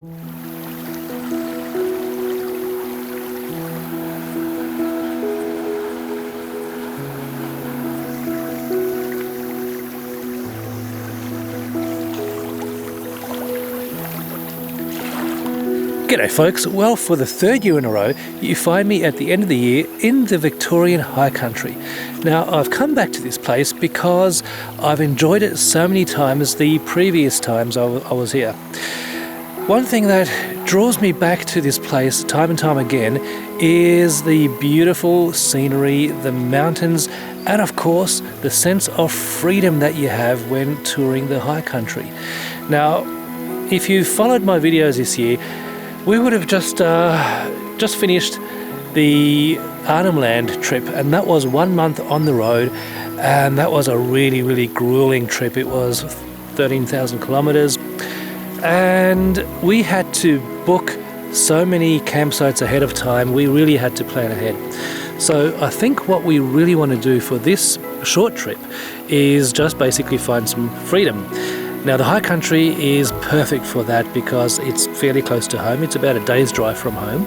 G'day folks, well for the third year in a row you find me at the end of the year in the Victorian High Country. Now I've come back to this place because I've enjoyed it so many times the previous times I was here. One thing that draws me back to this place time and time again is the beautiful scenery, the mountains, and of course the sense of freedom that you have when touring the High Country. Now if you followed my videos this year, we would have just finished the Arnhem Land trip, and that was 1 month on the road, and that was a really grueling trip. It was 13,000 kilometers, and we had to book so many campsites ahead of time. We really had to plan ahead. So I think what we really want to do for this short trip is just basically find some freedom. Now the High Country is perfect for that because it's fairly close to home. It's about a day's drive from home,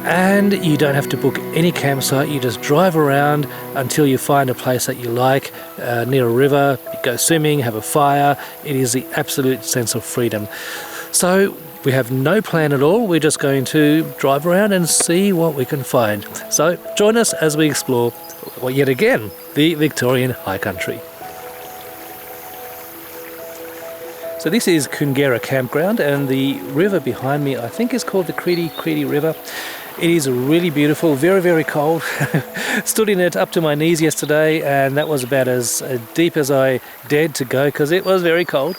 and you don't have to book any campsite. You just drive around until you find a place that you like, near a river. You go swimming, have a fire. It is the absolute sense of freedom. So we have no plan at all. We're just going to drive around and see what we can find. So join us as we explore, well, yet again, the Victorian High Country. So this is Koongarra Campground, and the river behind me I think is called the Creedy River. It is really beautiful, very cold. Stood in it up to my knees yesterday, and that was about as deep as I dared to go because it was very cold.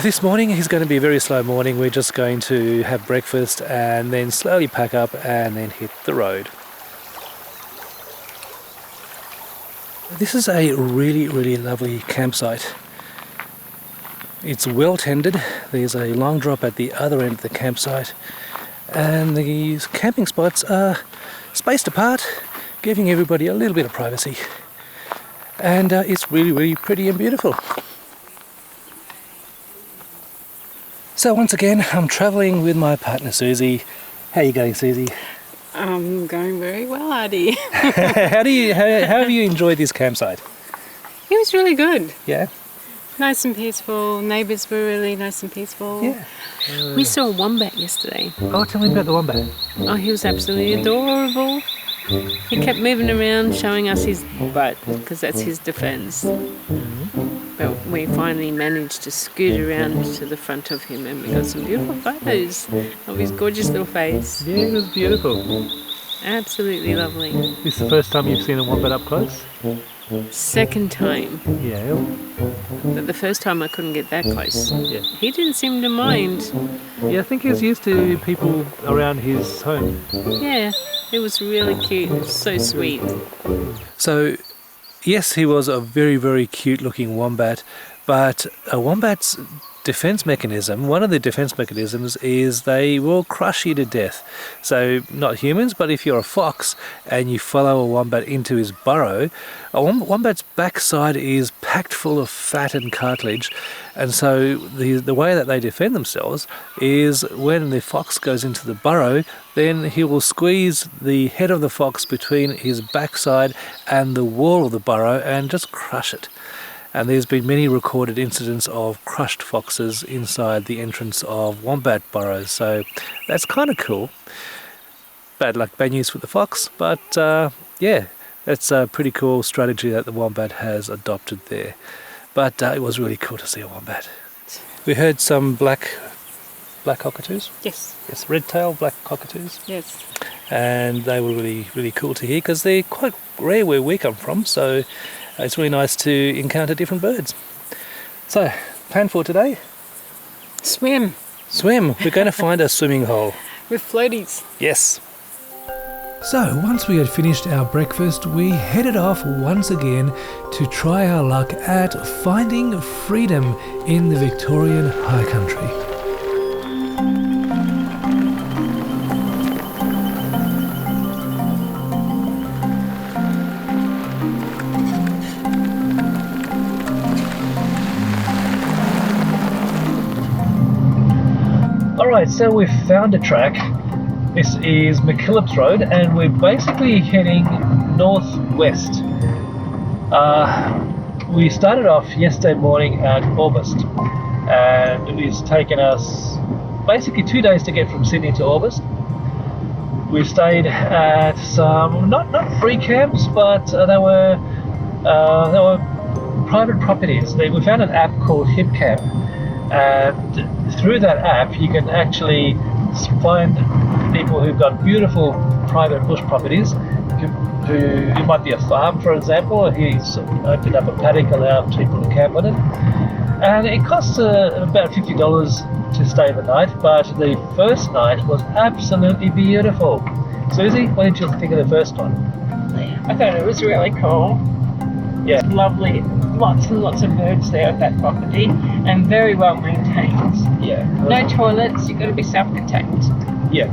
This morning is going to be a very slow morning. We're just going to have breakfast and then slowly pack up and then hit the road. This is a really lovely campsite. It's well tended. There's a long drop at the other end of the campsite, and these camping spots are spaced apart, giving everybody a little bit of privacy, and it's really pretty and beautiful. So once again I'm travelling with my partner Susie. How are you going, Susie? I'm going very well, Adi. How have you enjoyed this campsite? It was really good. Yeah? Nice and peaceful. Neighbours were really nice and peaceful. Yeah. We saw a wombat yesterday. Oh, tell me about the wombat. Oh, he was absolutely adorable. He kept moving around, showing us his butt, because that's his defence. Mm-hmm. But we finally managed to scoot around to the front of him, and we got some beautiful photos of his gorgeous little face. Yeah, it was beautiful. Absolutely lovely. This is the first time you've seen a wombat up close? Second time. Yeah. But the first time I couldn't get that close. Yeah. He didn't seem to mind. Yeah, I think he was used to people around his home. Yeah, it was really cute. It was so sweet. So, yes, he was a very cute looking wombat, but a wombat's defense mechanism, one of the defense mechanisms is they will crush you to death. So not humans, but if you're a fox and you follow a wombat into his burrow, a wombat's backside is packed full of fat and cartilage, and so the way that they defend themselves is when the fox goes into the burrow, then he will squeeze the head of the fox between his backside and the wall of the burrow and just crush it. And there's been many recorded incidents of crushed foxes inside the entrance of wombat burrows, so that's kind of cool. Bad luck, bad news for the fox, but yeah, that's a pretty cool strategy that the wombat has adopted there. But it was really cool to see a wombat. We heard some black cockatoos? Yes. Yes, red-tailed black cockatoos. Yes. And they were really cool to hear because they're quite rare where we come from, so it's really nice to encounter different birds. So, plan for today? Swim. Swim. We're going to find a swimming hole. With floaties. Yes. So, once we had finished our breakfast, we headed off once again to try our luck at finding freedom in the Victorian High Country. Alright, so we've found a track. This is McKillop's Road, and we're basically heading northwest. We started off yesterday morning at August, and it's taken us basically 2 days to get from Sydney to August. We stayed at some not free camps, but they were private properties. We found an app called HipCamp, and through that app you can actually find people who've got beautiful private bush properties. It might be a farm, for example. He's opened up a paddock, allowed people to camp on it, and it costs about $50 to stay the night. But the first night was absolutely beautiful. Susie, what did you think of the first one? I thought it was really cool. Yeah, Lovely, lots and lots of birds there at that property, and very well maintained. yeah, No toilets. You've got to be self-contained. yeah.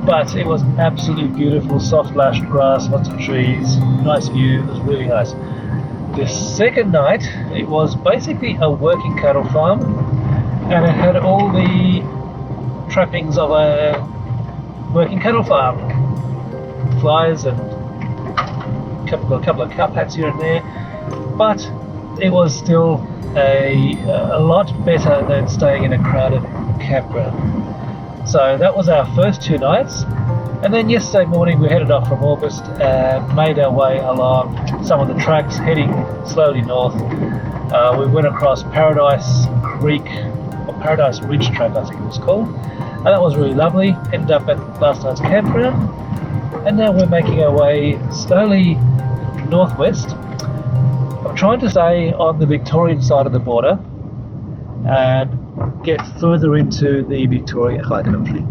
But it was absolutely beautiful, soft lashed grass, lots of trees, nice view. It was really nice. The second night, it was basically a working cattle farm, and it had all the trappings of a working cattle farm. Flies and a couple of cup hats here and there, but it was still a lot better than staying in a crowded campground. So that was our first 2 nights, and then yesterday morning we headed off from August and made our way along some of the tracks, heading slowly north. We went across Paradise Creek, or Paradise Ridge Track I think it was called, and that was really lovely. Ended up at last night's campground, and now we're making our way slowly northwest. I'm trying to stay on the Victorian side of the border and get further into the Victoria High Country.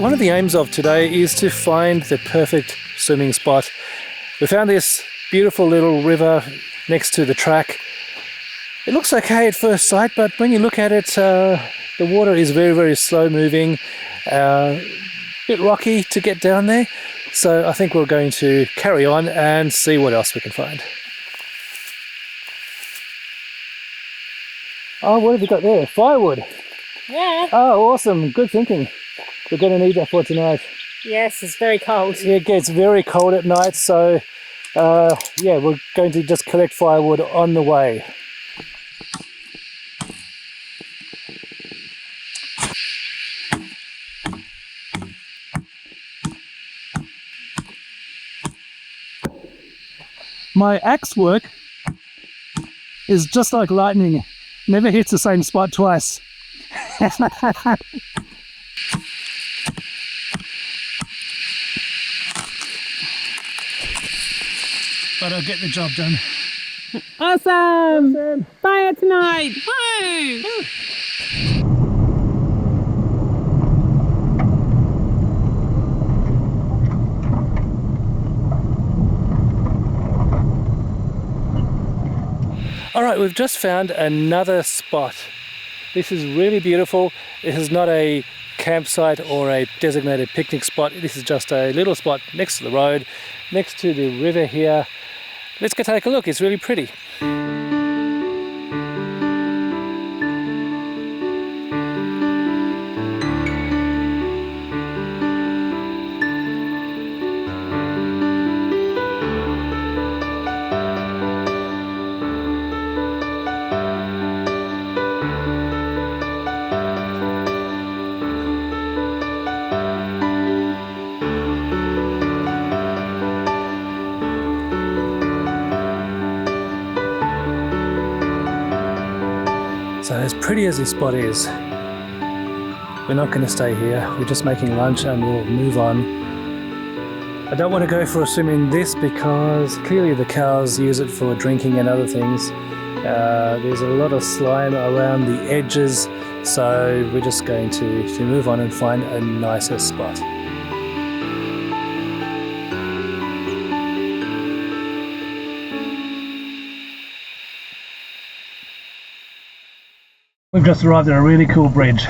One of the aims of today is to find the perfect swimming spot. We found this beautiful little river next to the track. It looks okay at first sight, but when you look at it, the water is very, very slow moving, a bit rocky to get down there. So I think we're going to carry on and see what else we can find. Oh, what have you got there? Firewood. Yeah. Oh, awesome. Good thinking. We're going to need that for tonight. Yes, it's very cold. It gets very cold at night, so yeah, we're going to just collect firewood on the way. My axe work is just like lightning. Never hits the same spot twice. But I'll get the job done. Awesome! Fire tonight! Woo! All right, we've just found another spot. This is really beautiful. This is not a campsite or a designated picnic spot. This is just a little spot next to the road, next to the river here. Let's go take a look. It's really pretty. So as pretty as this spot is, we're not going to stay here. We're just making lunch and we'll move on. I don't want to go for a swim in this because clearly the cows use it for drinking and other things. There's a lot of slime around the edges, so we're just going to move on and find a nicer spot. We've just arrived at a really cool bridge.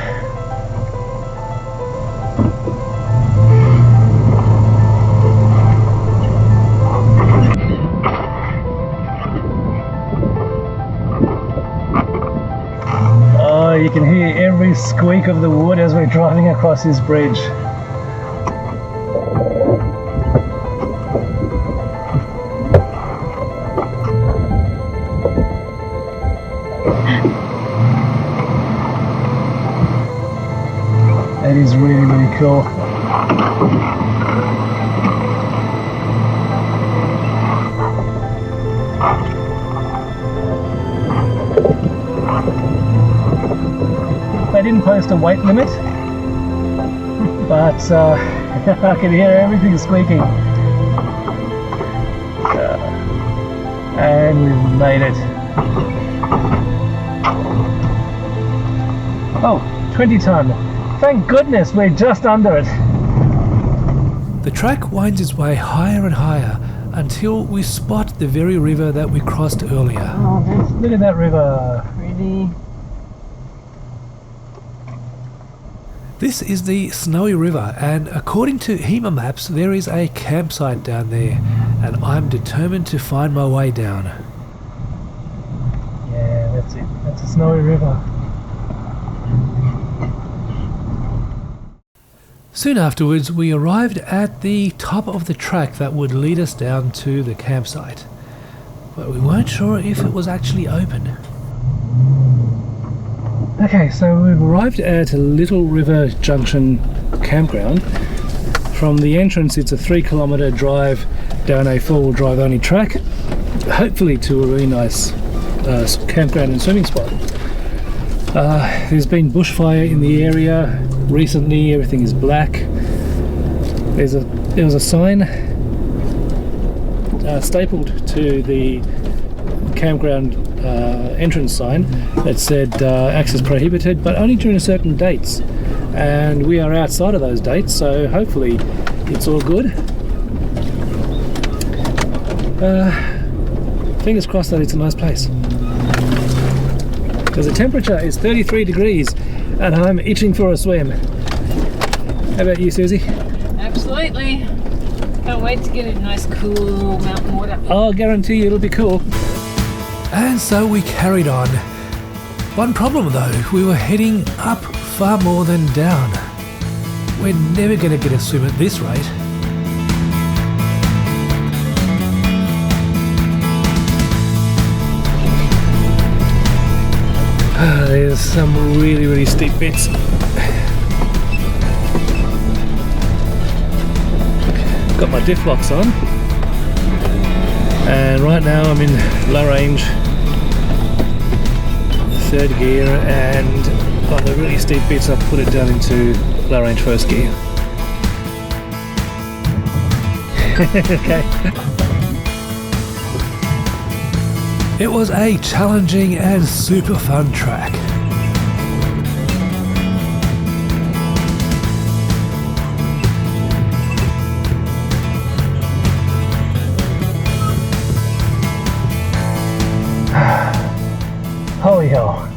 Oh, you can hear every squeak of the wood as we're driving across this bridge. It is really, really cool. They didn't post a weight limit, but I can hear everything squeaking. And we've made it. Oh, 20 ton. Thank goodness we're just under it. The track winds its way higher and higher until we spot the very river that we crossed earlier. Oh, look at that river. Pretty. This is the Snowy River, and according to HEMA maps there is a campsite down there, and I'm determined to find my way down. Yeah, that's it. That's the Snowy River. Soon afterwards we arrived at the top of the track that would lead us down to the campsite, but we weren't sure if it was actually open. Okay, so we've arrived at Little River Junction campground. From the entrance it's a 3-kilometre drive down a 4-wheel drive only track, hopefully to a really nice campground and swimming spot. There's been bushfire in the area recently, everything is black. There was a sign stapled to the campground entrance sign that said access prohibited, but only during certain dates, and we are outside of those dates, so hopefully it's all good. Fingers crossed that it's a nice place, because the temperature is 33 degrees and I'm itching for a swim. How about you, Susie? Absolutely. Can't wait to get a nice cool mountain water. I'll guarantee you it'll be cool. And so we carried on. One problem though, we were heading up far more than down. We're never going to get a swim at this rate. There's some really, really steep bits. Got my diff locks on, and right now I'm in low range, 3rd gear, and on the really steep bits I've put it down into low range 1st gear. Okay. It was a challenging and super fun track. Holy hell,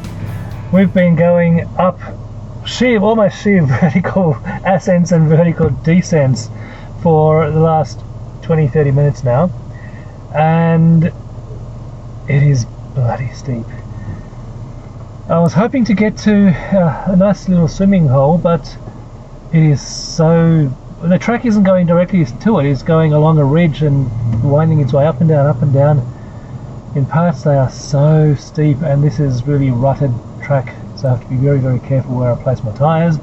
we've been going up almost sheer vertical ascents and vertical descents for the last 20-30 minutes now, and it is bloody steep. I was hoping to get to a nice little swimming hole, but it is so... the track isn't going directly to it, it's going along a ridge and winding its way up and down, up and down. In parts they are so steep, and this is really rutted track, so I have to be very, very careful where I place my tyres.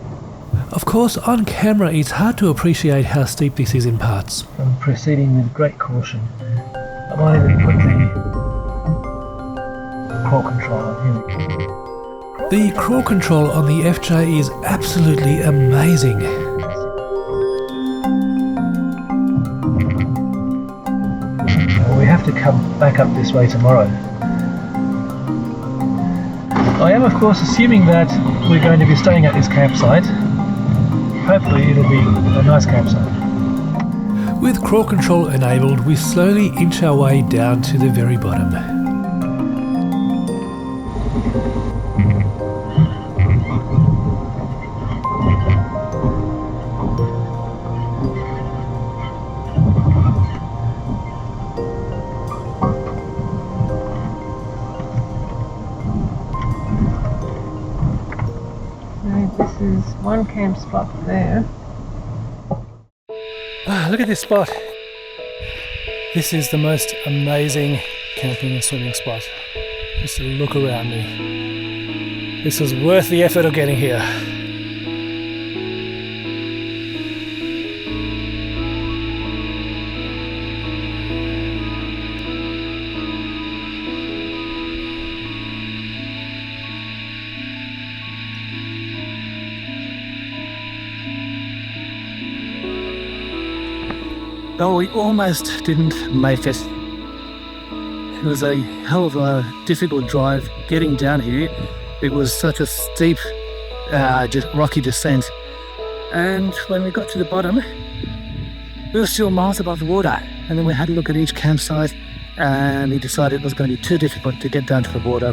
Of course, on camera it's hard to appreciate how steep this is in parts. I'm proceeding with great caution. I might even put the crawl control on here. The crawl control on the FJ is absolutely amazing. We have to come back up this way tomorrow. I am of course assuming that we're going to be staying at this campsite. Hopefully it'll be a nice campsite. With crawl control enabled, we slowly inch our way down to the very bottom. is one camp spot there. Look at this spot. This is the most amazing camping and swimming spot. Just look around me. This was worth the effort of getting here. Oh, we almost didn't make it. It was a hell of a difficult drive getting down here. It was such a steep, just rocky descent. And when we got to the bottom, we were still miles above the water. And then we had a look at each campsite, and we decided it was going to be too difficult to get down to the water.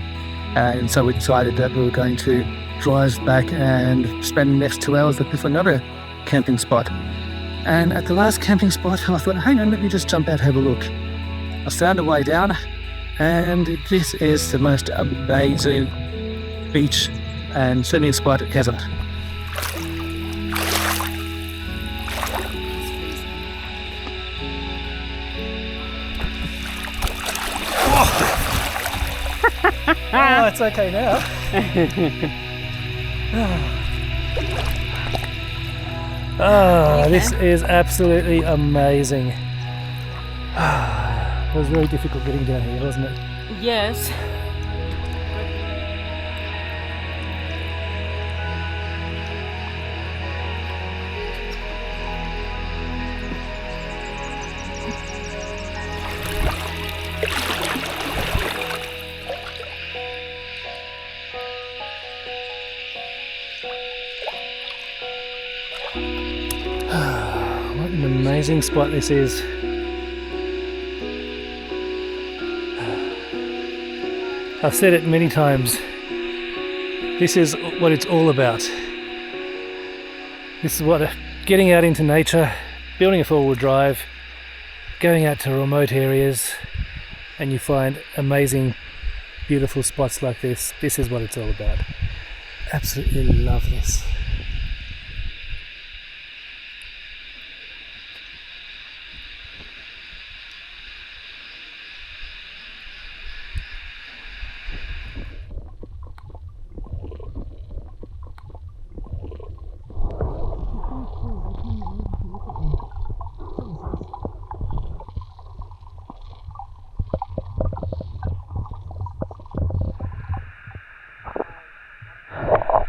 And so we decided that we were going to drive back and spend the next 2 hours looking for another camping spot. And at the last camping spot, I thought, hang on, let me just jump out and have a look. I found a way down, and this is the most amazing beach and swimming spot ever. Oh, it's okay now. Oh, this is absolutely amazing. It was very difficult getting down here, wasn't it? Yes. What an amazing spot this is. I've said it many times. This is what it's all about. This is what getting out into nature, building a four-wheel drive, going out to remote areas, and you find amazing, beautiful spots like this. This is what it's all about. Absolutely love this.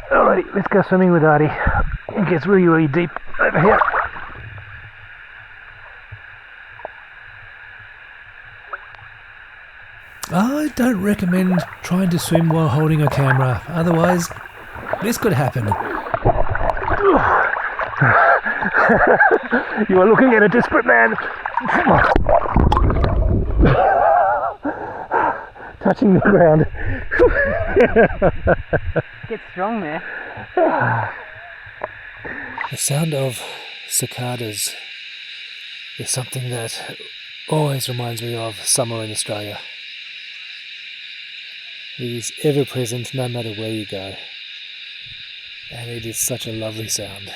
Alrighty, let's go swimming with Artie. It gets really, really deep over here. I don't recommend trying to swim while holding a camera, otherwise this could happen. You are looking at a desperate man. Touching the ground. Get strong there. The sound of cicadas is something that always reminds me of summer in Australia. It is ever present no matter where you go, and it is such a lovely sound.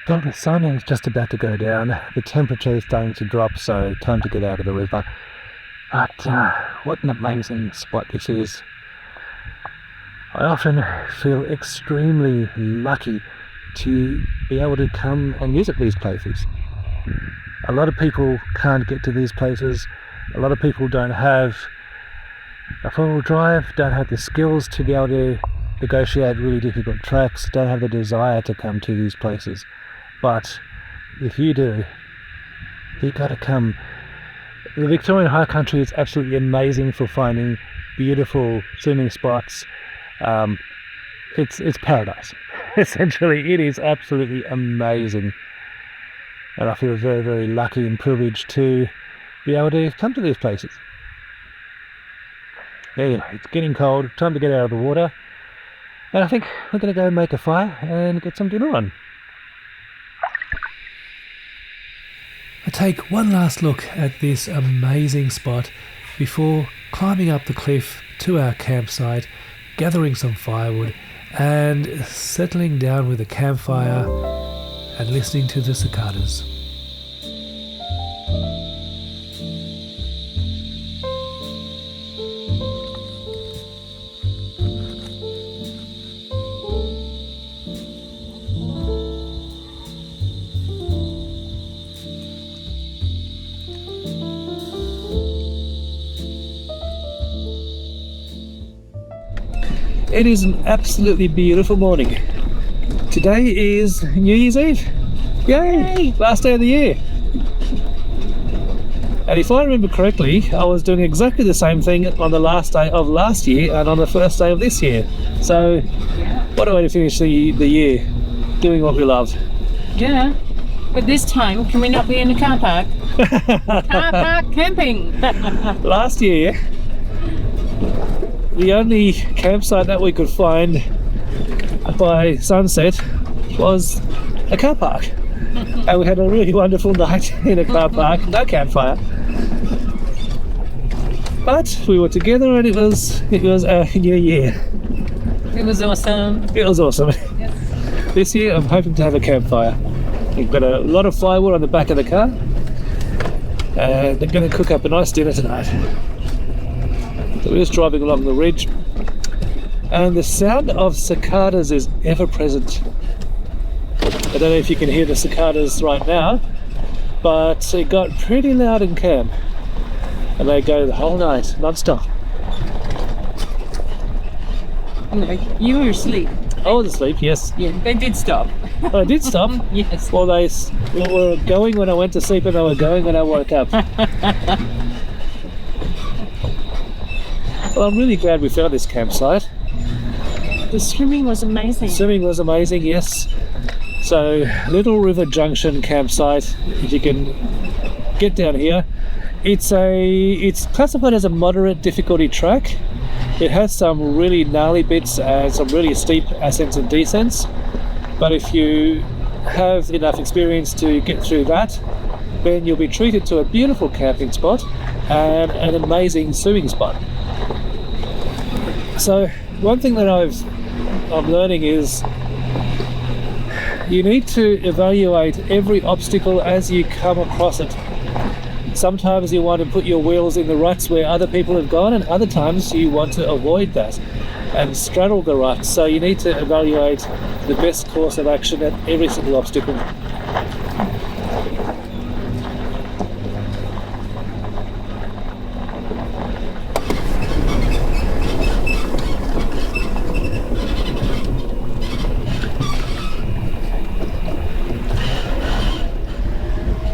Well, the sun is just about to go down. The temperature is starting to drop, so time to get out of the river. But what an amazing spot this is. I often feel extremely lucky to be able to come and visit these places. A lot of people can't get to these places. A lot of people don't have a four-wheel drive, don't have the skills to be able to negotiate really difficult tracks, don't have the desire to come to these places. But if you do, you've got to come The Victorian High Country is absolutely amazing for finding beautiful swimming spots. It's paradise. Essentially, it is absolutely amazing. And I feel very, very lucky and privileged to be able to come to these places. Anyway, it's getting cold, time to get out of the water. And I think we're going to go make a fire and get some dinner on. I take one last look at this amazing spot before climbing up the cliff to our campsite, gathering some firewood and settling down with a campfire and listening to the cicadas. It is an absolutely beautiful morning. Today is New Year's Eve. Yay! Last day of the year. And if I remember correctly, I was doing exactly the same thing on the last day of last year and on the first day of this year. So, what a way to finish the year, doing what we love. Yeah, but this time, can we not be in the car park? Car park camping! Last year, the only campsite that we could find by sunset was a car park. And we had a really wonderful night in a car park, no campfire. But we were together and it was our new year. It was awesome. It was awesome. Yes. This year I'm hoping to have a campfire. We've got a lot of firewood on the back of the car. And they're going to cook up a nice dinner tonight. So we're just driving along the ridge, and the sound of cicadas is ever present. I don't know if you can hear the cicadas right now, but it got pretty loud in camp, and they go the whole night, non-stop. No, you were asleep. I was asleep, yes. Yeah, they did stop. Oh, I did stop? Yes. Well, they were going when I went to sleep and they were going when I woke up. Well, I'm really glad we found this campsite. The swimming was amazing. Swimming was amazing, yes. So, Little River Junction campsite, if you can get down here. It's classified as a moderate difficulty track. It has some really gnarly bits and some really steep ascents and descents. But if you have enough experience to get through that, then you'll be treated to a beautiful camping spot and an amazing swimming spot. So one thing that I'm learning is you need to evaluate every obstacle as you come across it. Sometimes you want to put your wheels in the ruts where other people have gone, and other times you want to avoid that and straddle the ruts. So you need to evaluate the best course of action at every single obstacle.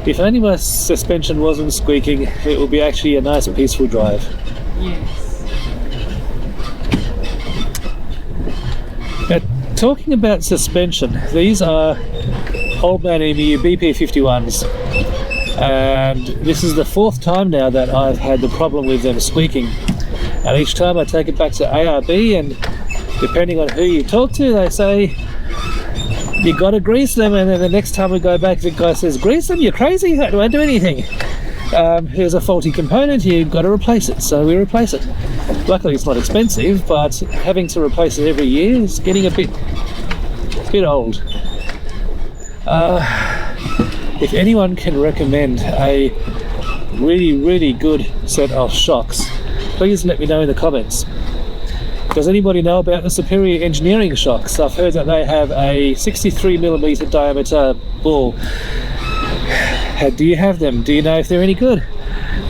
If only my suspension wasn't squeaking, it would be actually a nice peaceful drive. Yes. Now, talking about suspension, these are Old Man Emilio BP51s, and this is the fourth time now that I've had the problem with them squeaking. And each time I take it back to ARB, and depending on who you talk to, they say, you got to grease them, and then the next time we go back, the guy says, grease them? You're crazy? I don't do anything. Here's a faulty component, you've got to replace it. So we replace it. Luckily it's not expensive, but having to replace it every year is getting a bit old. If anyone can recommend a really, really good set of shocks, please let me know in the comments. Does anybody know about the Superior Engineering shocks? I've heard that they have a 63mm diameter ball. Do you have them? Do you know if they're any good?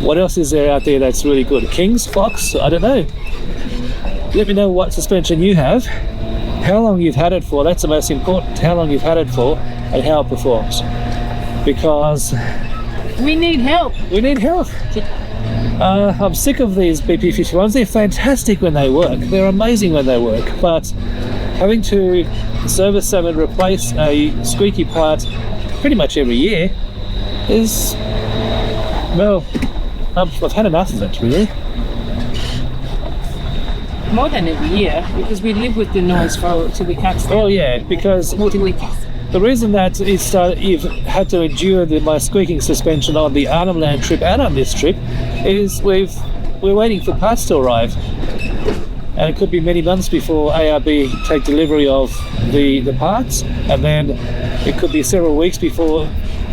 What else is there out there that's really good? Kings? Fox? I don't know. Let me know what suspension you have, how long you've had it for. That's the most important, how long you've had it for and how it performs. Because we need help. We need help. I'm sick of these BP51s. They're fantastic when they work. They're amazing when they work. But having to service them and replace a squeaky part pretty much every year is, well, I've had enough of it, really. More than every year, because we live with the noise for till we catch them. Oh yeah, because Till we catch them. the reason that you've had to endure my squeaking suspension on the Overland trip and on this trip is we're waiting for parts to arrive, and it could be many months before ARB take delivery of the parts, and then it could be several weeks before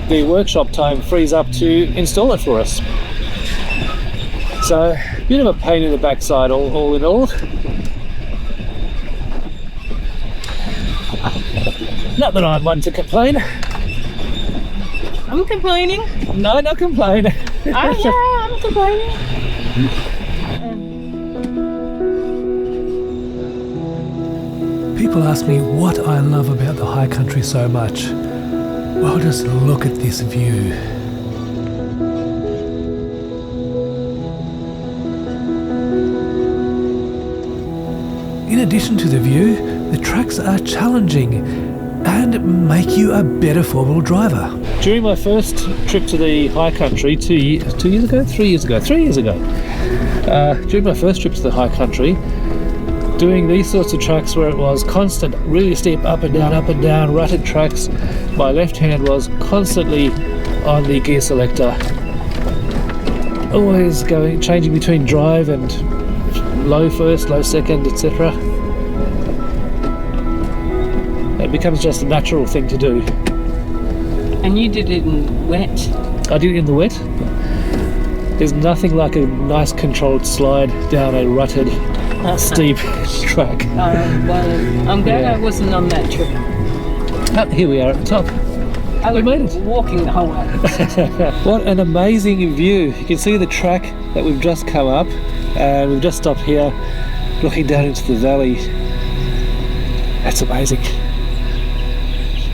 the workshop time frees up to install it for us. So, a bit of a pain in the backside all in all. Not that I'm one to complain. I'm complaining. No, not complain. I'm complaining. People ask me what I love about the high country so much. Well, just look at this view. In addition to the view, the tracks are challenging and make you a better four-wheel driver. During my first trip to the high country 3 years ago, during my first trip to the high country, doing these sorts of tracks where it was constant, really steep up and down, rutted tracks, my left hand was constantly on the gear selector, always changing between drive and low first, low second, etc. It becomes just a natural thing to do. And you did it in wet. I did it in the wet. There's nothing like a nice controlled slide down a rutted, steep track. Well, I'm glad I wasn't on that trip. Here we are at the top. We made it. Walking the whole way. What an amazing view. You can see the track that we've just come up, and we've just stopped here looking down into the valley. That's amazing.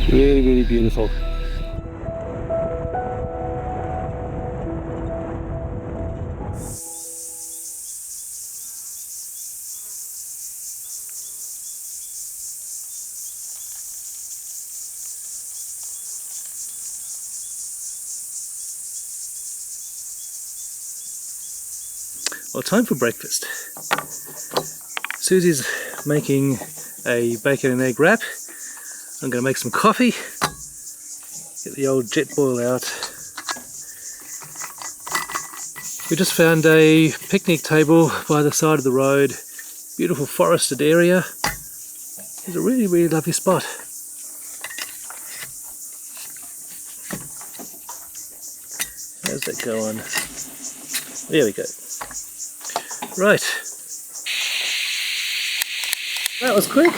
Really, really beautiful. Well, time for breakfast. Susie's making a bacon and egg wrap. I'm going to make some coffee. Get the old jet boil out. We just found a picnic table by the side of the road. Beautiful forested area. It's a really, really lovely spot. How's that going? There we go. Right. That was quick.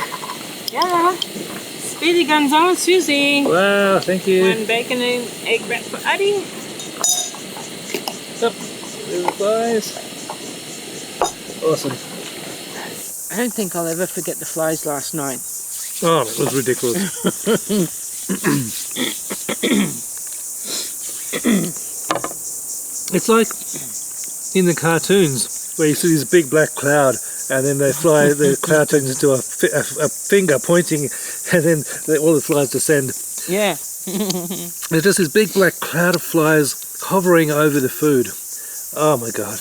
Yeah. Speedy guns on, Susie. Wow, thank you. One bacon and egg wrap for Addie. Up. There the flies. Awesome. I don't think I'll ever forget the flies last night. Oh, it was ridiculous. It's like in the cartoons where you see this big black cloud and then they fly, the cloud turns into a finger pointing, and then all the flies descend. Yeah. There's just this big black cloud of flies hovering over the food. Oh my god.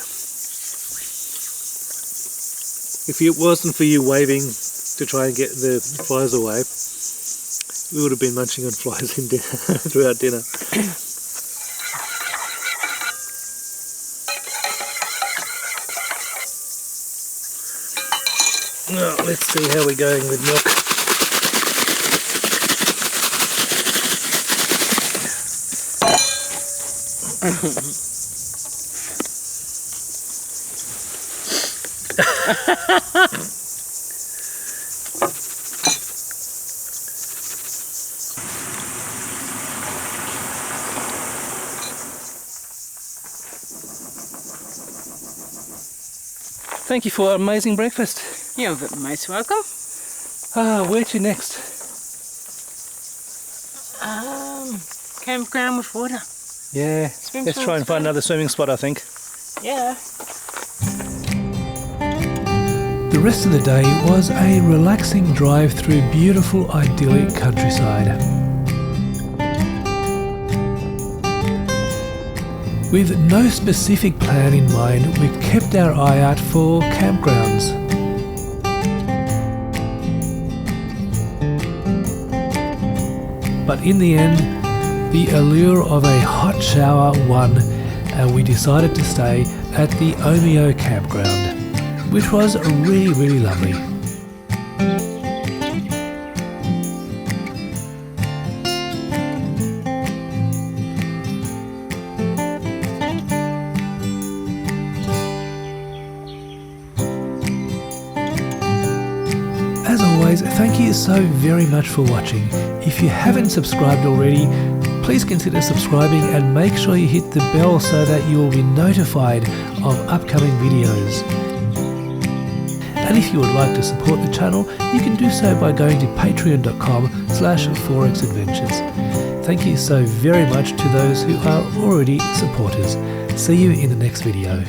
If it wasn't for you waving to try and get the flies away, we would have been munching on flies in dinner, throughout dinner. Now, let's see how we're going with milk. Thank you for an amazing breakfast. You're most welcome. Where to next? Campground with water. Yeah, let's try and find another swimming spot, I think. Yeah. The rest of the day was a relaxing drive through beautiful, idyllic countryside. With no specific plan in mind, we kept our eye out for campgrounds. But in the end, the allure of a hot shower won, and we decided to stay at the Omeo campground, which was really, really lovely. As always, thank you so very much for watching. If you haven't subscribed already, please consider subscribing and make sure you hit the bell so that you will be notified of upcoming videos. And if you would like to support the channel, you can do so by going to patreon.com/4xadventures. Thank you so very much to those who are already supporters. See you in the next video.